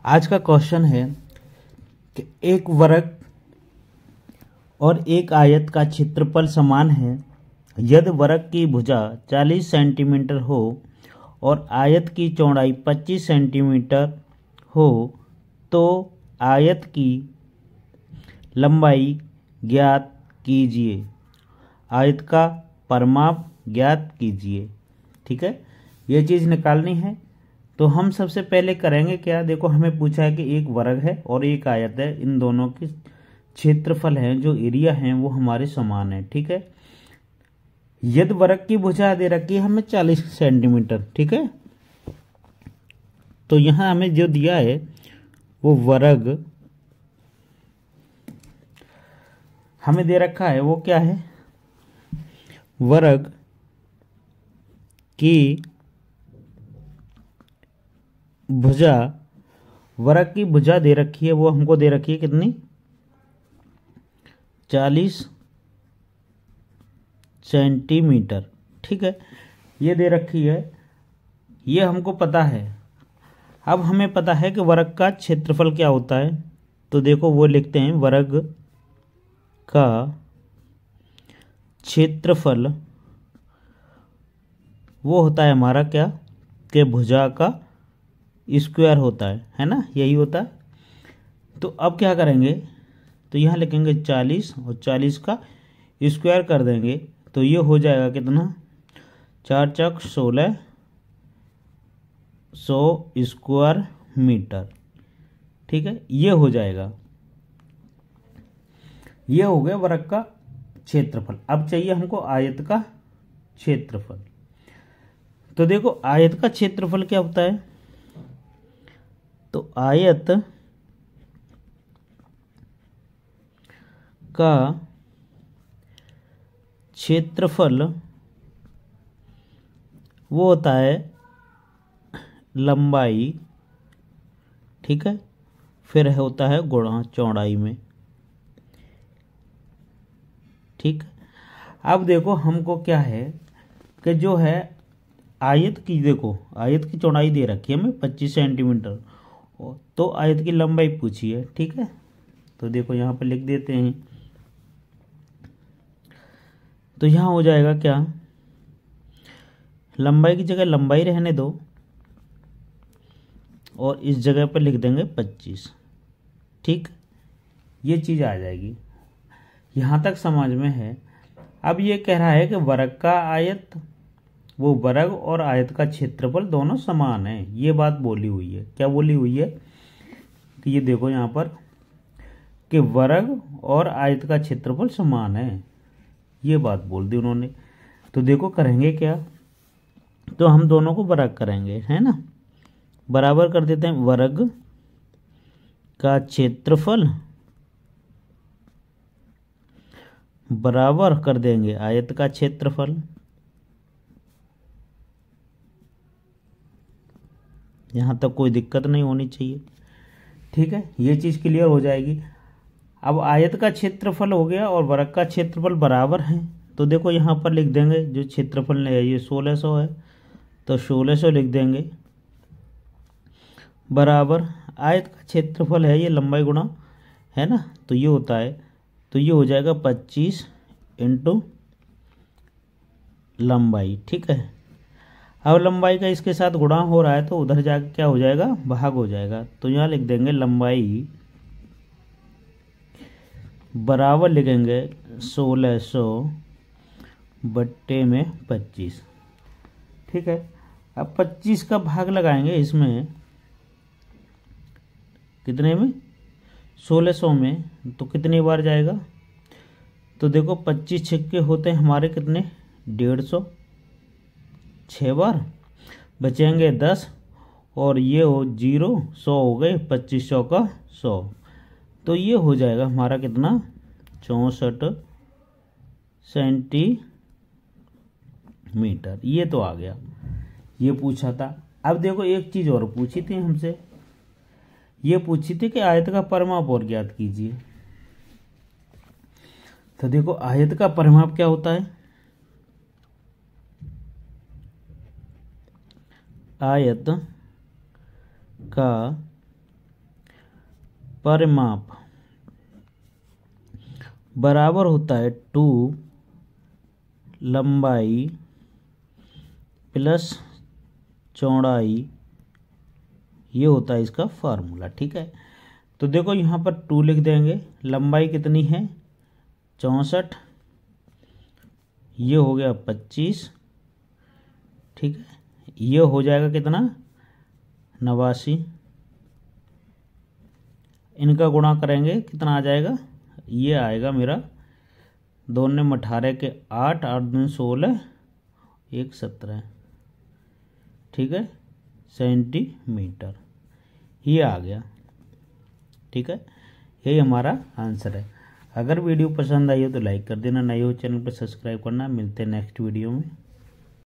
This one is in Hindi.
आज का क्वेश्चन है कि एक वर्ग और एक आयत का क्षेत्रफल समान है यदि वर्ग की भुजा 40 सेंटीमीटर हो और आयत की चौड़ाई 25 सेंटीमीटर हो तो आयत की लंबाई ज्ञात कीजिए। आयत का परिमाप ज्ञात कीजिए। ठीक है, ये चीज़ निकालनी है। तो हम सबसे पहले करेंगे क्या, देखो हमें पूछा है कि एक वर्ग है और एक आयत है, इन दोनों के क्षेत्रफल हैं जो एरिया हैं वो हमारे समान है। ठीक है, यदि वर्ग की भुजा दे रखी है हमें 40 सेंटीमीटर। ठीक है, तो यहां हमें जो दिया है वो वर्ग हमें दे रखा है, वो क्या है, वर्ग की भुजा, वर्ग की भुजा दे रखी है, वो हमको दे रखी है कितनी, 40 सेंटीमीटर। ठीक है, ये दे रखी है, ये हमको पता है। अब हमें पता है कि वर्ग का क्षेत्रफल क्या होता है, तो देखो वो लिखते हैं वर्ग का क्षेत्रफल वो होता है हमारा क्या, कि भुजा का स्क्वायर होता है ना, यही होता है। तो अब क्या करेंगे, तो यहाँ लिखेंगे 40 और 40 का स्क्वायर कर देंगे तो ये हो जाएगा कितना, 4 चौक 16, 100 स्क्वायर मीटर। ठीक है, ये हो जाएगा, ये हो गया वर्ग का क्षेत्रफल। अब चाहिए हमको आयत का क्षेत्रफल। तो देखो आयत का क्षेत्रफल क्या होता है, तो आयत का क्षेत्रफल वो होता है लंबाई, ठीक है, फिर होता है गुणा चौड़ाई में। ठीक, अब देखो हमको क्या है कि जो है आयत की, देखो आयत की चौड़ाई दे रखी है हमें 25 सेंटीमीटर, तो आयत की लंबाई पूछी है। ठीक है, तो देखो यहाँ पर लिख देते हैं, तो यहाँ हो जाएगा क्या, लंबाई की जगह लंबाई रहने दो और इस जगह पर लिख देंगे 25। ठीक, ये चीज़ आ जाएगी, यहाँ तक समझ में है। अब ये कह रहा है कि वर्ग का आयत, वो वर्ग और आयत का क्षेत्रफल दोनों समान है, ये बात बोली हुई है। क्या बोली हुई है कि ये देखो यहाँ पर कि वर्ग और आयत का क्षेत्रफल समान है, ये बात बोल दी उन्होंने। तो देखो करेंगे क्या, तो हम दोनों को बराबर करेंगे, है ना, बराबर कर देते हैं वर्ग का क्षेत्रफल बराबर कर देंगे आयत का क्षेत्रफल। यहाँ तक कोई दिक्कत नहीं होनी चाहिए। ठीक है, ये चीज़ क्लियर हो जाएगी। अब आयत का क्षेत्रफल हो गया और वर्ग का क्षेत्रफल बराबर है, तो देखो यहाँ पर लिख देंगे जो क्षेत्रफल है ये 1600 है, तो 1600 लिख देंगे बराबर आयत का क्षेत्रफल है ये लंबाई गुणा, है ना, तो ये होता है, तो ये हो जाएगा 25 इंटू लंबाई। ठीक है, अब लंबाई का इसके साथ गुणा हो रहा है तो उधर जाके क्या हो जाएगा, भाग हो जाएगा, तो यहाँ लिख देंगे लंबाई बराबर लिखेंगे 1600 बट्टे में 25। ठीक है, अब 25 का भाग लगाएंगे इसमें, कितने में, 1600 में, तो कितनी बार जाएगा, तो देखो 25 छक्के होते हैं हमारे कितने, 150, 6 बार बचेंगे 10 और ये हो 0, 100 हो गए, 2500 का 100, तो ये हो जाएगा हमारा कितना, 64 सेंटीमीटर। ये तो आ गया, ये पूछा था। अब देखो एक चीज़ और पूछी थी हमसे, ये पूछी थी कि आयत का परिमाप और ज्ञात कीजिए। तो देखो आयत का परिमाप क्या होता है, आयत का परिमाप बराबर होता है 2 लंबाई प्लस चौड़ाई, ये होता है इसका फार्मूला। ठीक है, तो देखो यहाँ पर 2 लिख देंगे, लंबाई कितनी है 64, ये हो गया 25। ठीक है, ये हो जाएगा कितना 89, इनका गुणा करेंगे कितना आ जाएगा, ये आएगा मेरा 2 ने 18 के 8, 8 दूनी 16, 1 17। ठीक है, सेंटीमीटर, ये आ गया। ठीक है, यही हमारा आंसर है। अगर वीडियो पसंद आई हो तो लाइक कर देना, नए हो चैनल पर सब्सक्राइब करना। मिलते हैं नेक्स्ट वीडियो में।